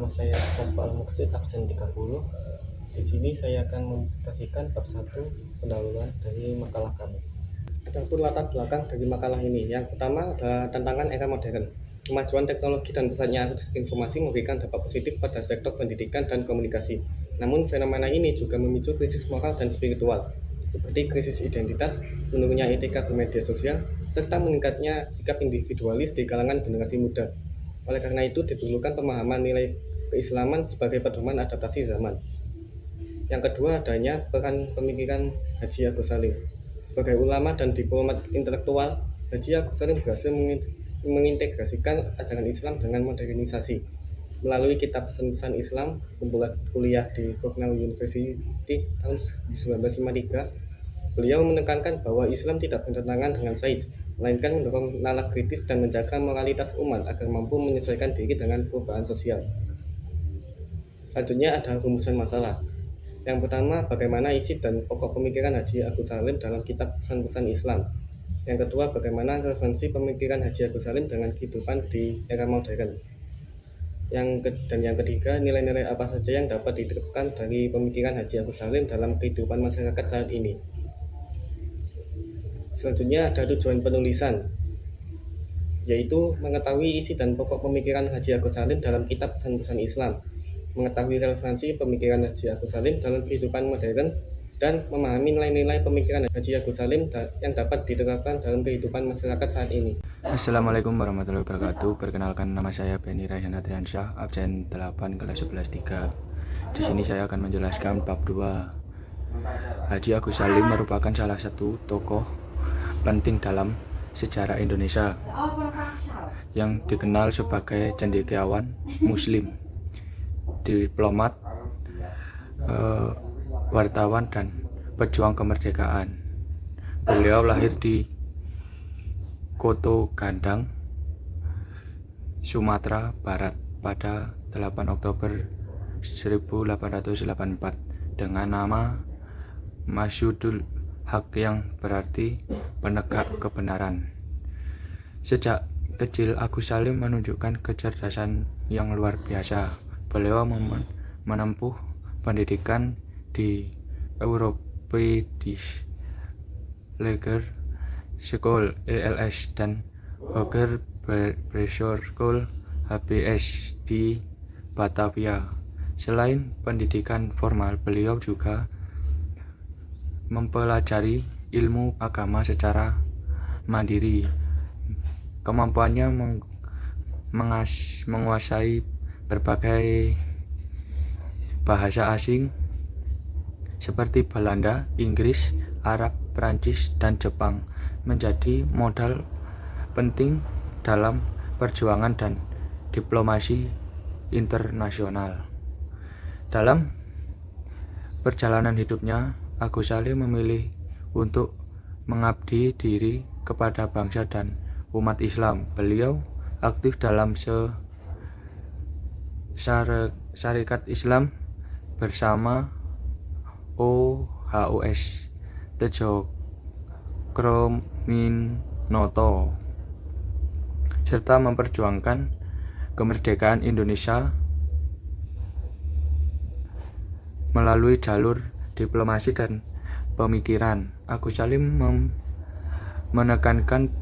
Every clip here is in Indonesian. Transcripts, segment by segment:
Nama saya Safa Al-Muksid, absen 30. Di sini saya akan mendiskusikan bab 1 pendahuluan dari makalah kami. Adapun latar belakang dari makalah ini, yang pertama adalah tantangan era modern. Kemajuan teknologi dan pesatnya arus informasi memberikan dampak positif pada sektor pendidikan dan komunikasi. Namun fenomena ini juga memicu krisis moral dan spiritual, seperti krisis identitas, menurunnya etika bermedia sosial, serta meningkatnya sikap individualis di kalangan generasi muda. Oleh karena itu diperlukan pemahaman nilai keislaman sebagai pedoman adaptasi zaman. Yang kedua, adanya peran pemikiran Haji Agus Salim. Sebagai ulama dan diplomat intelektual, Haji Agus Salim berhasil mengintegrasikan ajaran Islam dengan modernisasi. Melalui kitab pesan-pesan Islam, kumpulan kuliah di Cornell University tahun 1953, beliau menekankan bahwa Islam tidak bertentangan dengan sains, melainkan mendorong nalar kritis dan menjaga moralitas umat agar mampu menyesuaikan diri dengan perubahan sosial. Selanjutnya ada rumusan masalah. Yang pertama, bagaimana isi dan pokok pemikiran Haji Agus Salim dalam kitab pesan-pesan Islam. Yang kedua, bagaimana relevansi pemikiran Haji Agus Salim dengan kehidupan di era modern. Yang ketiga, nilai-nilai apa saja yang dapat diterapkan dari pemikiran Haji Agus Salim dalam kehidupan masyarakat saat ini. Selanjutnya ada tujuan penulisan, yaitu mengetahui isi dan pokok pemikiran Haji Agus Salim dalam kitab pesan-pesan Islam, mengetahui relevansi pemikiran Haji Agus Salim dalam kehidupan modern, dan memahami nilai-nilai pemikiran Haji Agus Salim yang dapat diterapkan dalam kehidupan masyarakat saat ini. Assalamualaikum warahmatullahi wabarakatuh. Perkenalkan, nama saya Benny Rayhan Adriansyah, absen 8 kelas 11-3. Di sini saya akan menjelaskan bab 2. Haji Agus Salim merupakan salah satu tokoh penting dalam sejarah Indonesia yang dikenal sebagai cendekiawan muslim, diplomat, wartawan, dan pejuang kemerdekaan. Beliau lahir di Koto Gandang, Sumatera Barat pada 8 Oktober 1884 dengan nama Masyudul Haq yang berarti penegak kebenaran. Sejak kecil Agus Salim menunjukkan kecerdasan yang luar biasa. Beliau menempuh pendidikan di Europedisch Lager School ELS dan Hoger Breeschool School HBS di Batavia. Selain pendidikan formal, beliau juga mempelajari ilmu agama secara mandiri. Kemampuannya menguasai berbagai bahasa asing seperti Belanda, Inggris, Arab, Perancis, dan Jepang menjadi modal penting dalam perjuangan dan diplomasi internasional. Dalam perjalanan hidupnya, Agus Salim memilih untuk mengabdi diri kepada bangsa dan umat Islam. Beliau aktif dalam Syarikat Islam bersama OHOS Tejo Krominoto, serta memperjuangkan kemerdekaan Indonesia melalui jalur diplomasi dan pemikiran. Agus Salim menekankan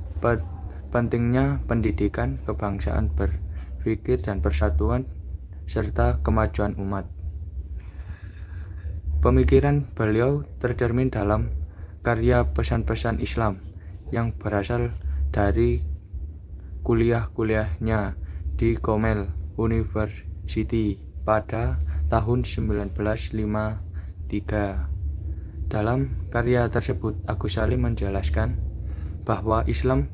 pentingnya pendidikan, kebangsaan, berpikir, dan persatuan serta kemajuan umat. Pemikiran beliau tercermin dalam karya pesan-pesan Islam yang berasal dari kuliah-kuliahnya di Cornell University pada tahun 1953. Dalam karya tersebut, Agus Salim menjelaskan bahwa Islam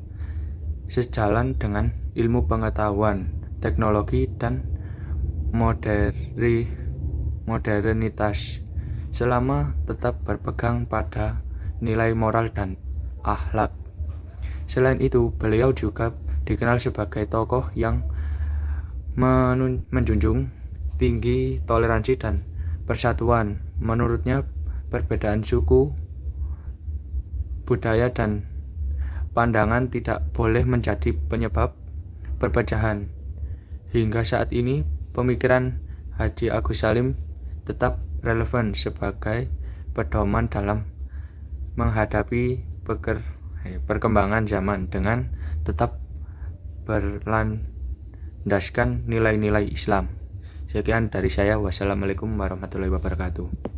sejalan dengan ilmu pengetahuan, teknologi, dan modernitas selama tetap berpegang pada nilai moral dan akhlak. Selain itu, beliau juga dikenal sebagai tokoh yang menjunjung tinggi toleransi dan persatuan. Menurutnya, perbedaan suku, budaya, dan pandangan tidak boleh menjadi penyebab perpecahan. Hingga saat ini, Pemikiran Haji Agus Salim tetap relevan sebagai pedoman dalam menghadapi perkembangan zaman dengan tetap berlandaskan nilai-nilai Islam. Sekian dari saya. Wassalamualaikum warahmatullahi wabarakatuh.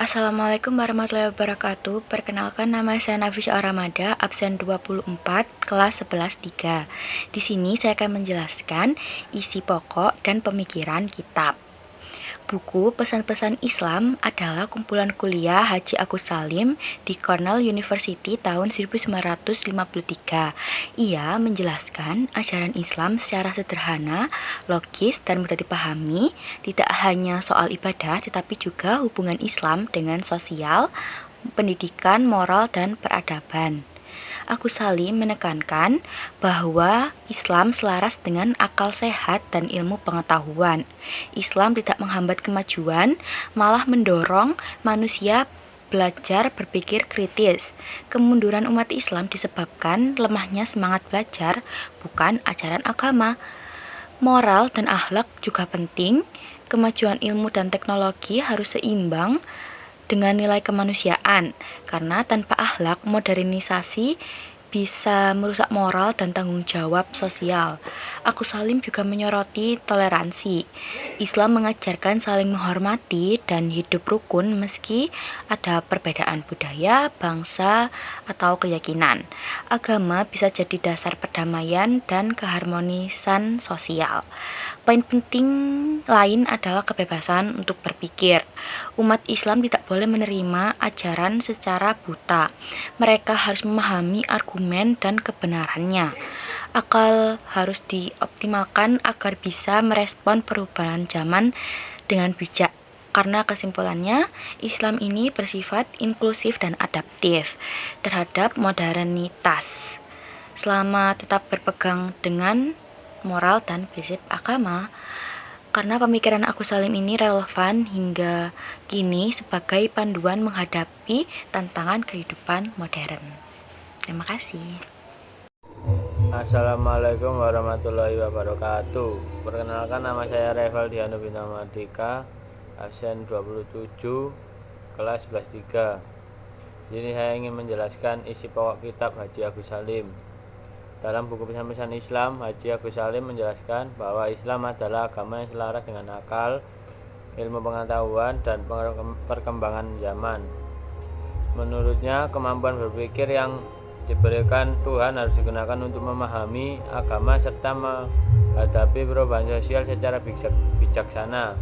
Assalamualaikum warahmatullahi wabarakatuh. Perkenalkan, nama saya Nafisa Aramada, absen 24, kelas 11-3. Di sini saya akan menjelaskan isi pokok dan pemikiran kitab. Buku Pesan-Pesan Islam adalah kumpulan kuliah Haji Agus Salim di Cornell University tahun 1953. Ia menjelaskan ajaran Islam secara sederhana, logis, dan mudah dipahami, tidak hanya soal ibadah tetapi juga hubungan Islam dengan sosial, pendidikan, moral, dan peradaban. Agus Salim menekankan bahwa Islam selaras dengan akal sehat dan ilmu pengetahuan. Islam tidak menghambat kemajuan, malah mendorong manusia belajar berpikir kritis. Kemunduran umat Islam disebabkan lemahnya semangat belajar, bukan ajaran agama. Moral dan akhlak juga penting. Kemajuan ilmu dan teknologi harus seimbang dengan nilai kemanusiaan, karena tanpa akhlak, modernisasi bisa merusak moral dan tanggung jawab sosial. Agus Salim juga menyoroti toleransi. Islam mengajarkan saling menghormati dan hidup rukun meski ada perbedaan budaya, bangsa, atau keyakinan. Agama bisa jadi dasar perdamaian dan keharmonisan sosial. Poin penting lain adalah kebebasan untuk berpikir. Umat Islam tidak boleh menerima ajaran secara buta. Mereka harus memahami argumen dan kebenarannya. Akal harus dioptimalkan agar bisa merespon perubahan zaman dengan bijak. Karena kesimpulannya, Islam ini bersifat inklusif dan adaptif terhadap modernitas, selama tetap berpegang dengan moral dan prinsip agama. Karena pemikiran Agus Salim ini relevan hingga kini sebagai panduan menghadapi tantangan kehidupan modern. Terima kasih. Assalamualaikum warahmatullahi wabarakatuh. Perkenalkan, nama saya Reval Diano Bintang Mardika, absen 27, kelas 11-3. Jadi saya ingin menjelaskan isi pokok kitab Haji Agus Salim. Dalam buku Pesan-Pesan Islam, Haji Agus Salim menjelaskan bahwa Islam adalah agama yang selaras dengan akal, ilmu pengetahuan, dan perkembangan zaman. Menurutnya, kemampuan berpikir yang diberikan Tuhan harus digunakan untuk memahami agama serta menghadapi perubahan sosial secara bijaksana.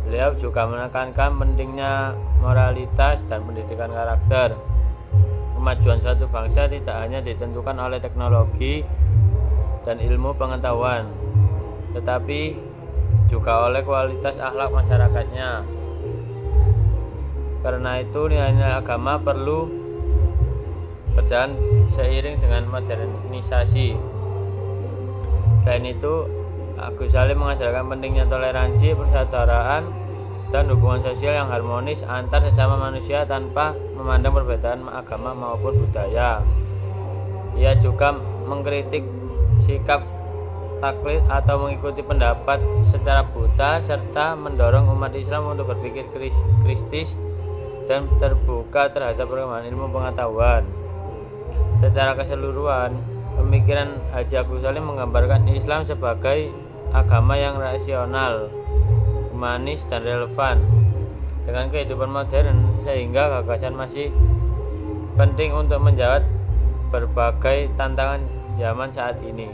Beliau juga menekankan pentingnya moralitas dan pendidikan karakter. Kemajuan suatu bangsa tidak hanya ditentukan oleh teknologi dan ilmu pengetahuan, tetapi juga oleh kualitas akhlak masyarakatnya. Karena itu, nilai-nilai agama perlu berjalan seiring dengan modernisasi. Selain itu, Agus Salim mengajarkan pentingnya toleransi, persaudaraan, dan hubungan sosial yang harmonis antar sesama manusia tanpa memandang perbedaan agama maupun budaya. Ia juga mengkritik sikap taklid atau mengikuti pendapat secara buta serta mendorong umat Islam untuk berpikir kritis dan terbuka terhadap perkembangan ilmu pengetahuan. Secara keseluruhan, pemikiran Haji Agus Salim menggambarkan Islam sebagai agama yang rasional, humanis, dan relevan dengan kehidupan modern, sehingga gagasan masih penting untuk menjawab berbagai tantangan zaman saat ini.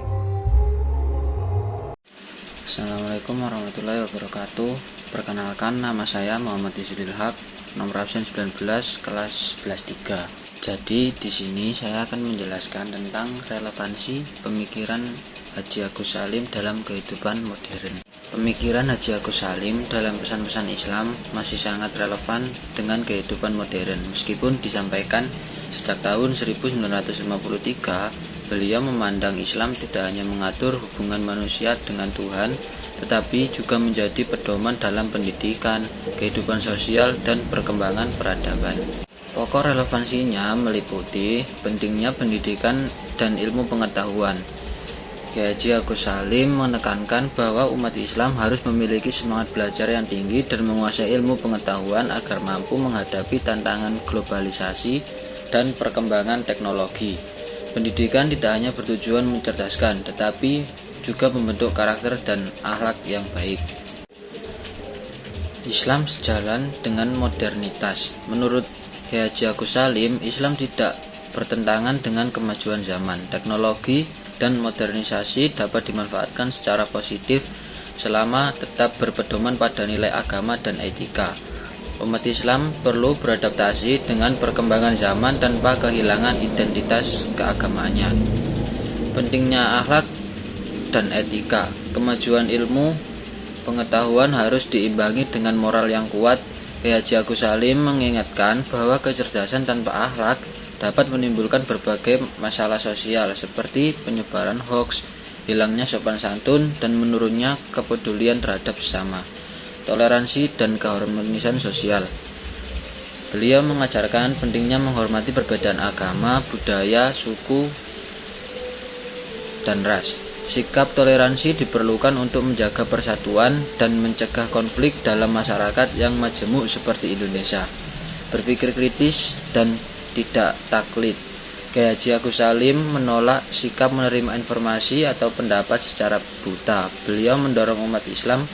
Assalamualaikum warahmatullahi wabarakatuh. Perkenalkan, nama saya Muhammad Izudil Haq, nomor absen 19, kelas 11-3. Jadi di sini saya akan menjelaskan tentang relevansi pemikiran Haji Agus Salim dalam kehidupan modern. Pemikiran Haji Agus Salim dalam pesan-pesan Islam masih sangat relevan dengan kehidupan modern. Meskipun disampaikan sejak tahun 1953, beliau memandang Islam tidak hanya mengatur hubungan manusia dengan Tuhan, tetapi juga menjadi pedoman dalam pendidikan, kehidupan sosial, dan perkembangan peradaban. Pokok relevansinya meliputi pentingnya pendidikan dan ilmu pengetahuan. Kiai Haji Agus Salim menekankan bahwa umat Islam harus memiliki semangat belajar yang tinggi dan menguasai ilmu pengetahuan agar mampu menghadapi tantangan globalisasi dan perkembangan teknologi. Pendidikan tidak hanya bertujuan mencerdaskan, tetapi juga membentuk karakter dan akhlak yang baik. Islam sejalan dengan modernitas. Menurut Kiai Haji Agus Salim, Islam tidak bertentangan dengan kemajuan zaman. Teknologi dan modernisasi dapat dimanfaatkan secara positif selama tetap berpedoman pada nilai agama dan etika. Umat Islam perlu beradaptasi dengan perkembangan zaman tanpa kehilangan identitas keagamaannya. Pentingnya akhlak dan etika. Kemajuan ilmu pengetahuan harus diimbangi dengan moral yang kuat. Kiai Haji Agus Salim mengingatkan bahwa kecerdasan tanpa akhlak dapat menimbulkan berbagai masalah sosial seperti penyebaran hoaks, hilangnya sopan santun, dan menurunnya kepedulian terhadap sesama, toleransi, dan keharmonisan sosial. Beliau mengajarkan pentingnya menghormati perbedaan agama, budaya, suku, dan ras. Sikap toleransi diperlukan untuk menjaga persatuan dan mencegah konflik dalam masyarakat yang majemuk seperti Indonesia. Berpikir kritis dan tidak taklid. Kiai Haji Agus Salim menolak sikap menerima informasi atau pendapat secara buta. Beliau mendorong umat Islam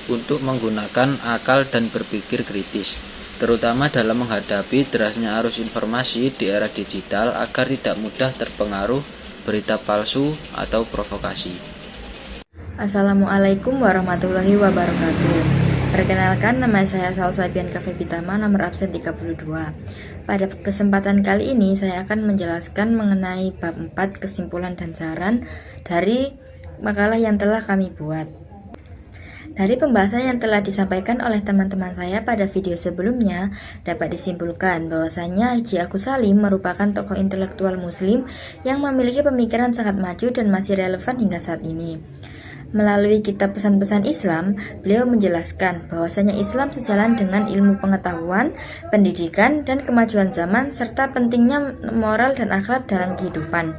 untuk menggunakan akal dan berpikir kritis, terutama dalam menghadapi derasnya arus informasi di era digital agar tidak mudah terpengaruh berita palsu atau provokasi. Assalamualaikum warahmatullahi wabarakatuh. Perkenalkan, nama saya Salsa Bian Cafe Pitama, nomor absen 32. Pada kesempatan kali ini saya akan menjelaskan mengenai bab 4 kesimpulan dan saran dari makalah yang telah kami buat. Dari pembahasan yang telah disampaikan oleh teman-teman saya pada video sebelumnya, dapat disimpulkan bahwasanya Haji Agus Salim merupakan tokoh intelektual muslim yang memiliki pemikiran sangat maju dan masih relevan hingga saat ini. Melalui kitab pesan-pesan Islam, beliau menjelaskan bahwasanya Islam sejalan dengan ilmu pengetahuan, pendidikan, dan kemajuan zaman, serta pentingnya moral dan akhlak dalam kehidupan.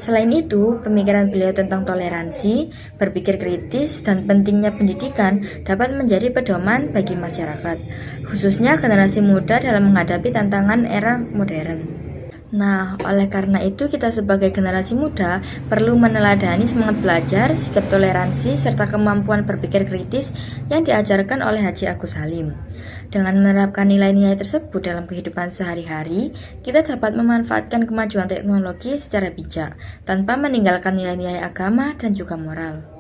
Selain itu, pemikiran beliau tentang toleransi, berpikir kritis, dan pentingnya pendidikan dapat menjadi pedoman bagi masyarakat, khususnya generasi muda dalam menghadapi tantangan era modern. Nah, oleh karena itu kita sebagai generasi muda perlu meneladani semangat belajar, sikap toleransi, serta kemampuan berpikir kritis yang diajarkan oleh Haji Agus Salim. Dengan menerapkan nilai-nilai tersebut dalam kehidupan sehari-hari, kita dapat memanfaatkan kemajuan teknologi secara bijak, tanpa meninggalkan nilai-nilai agama dan juga moral.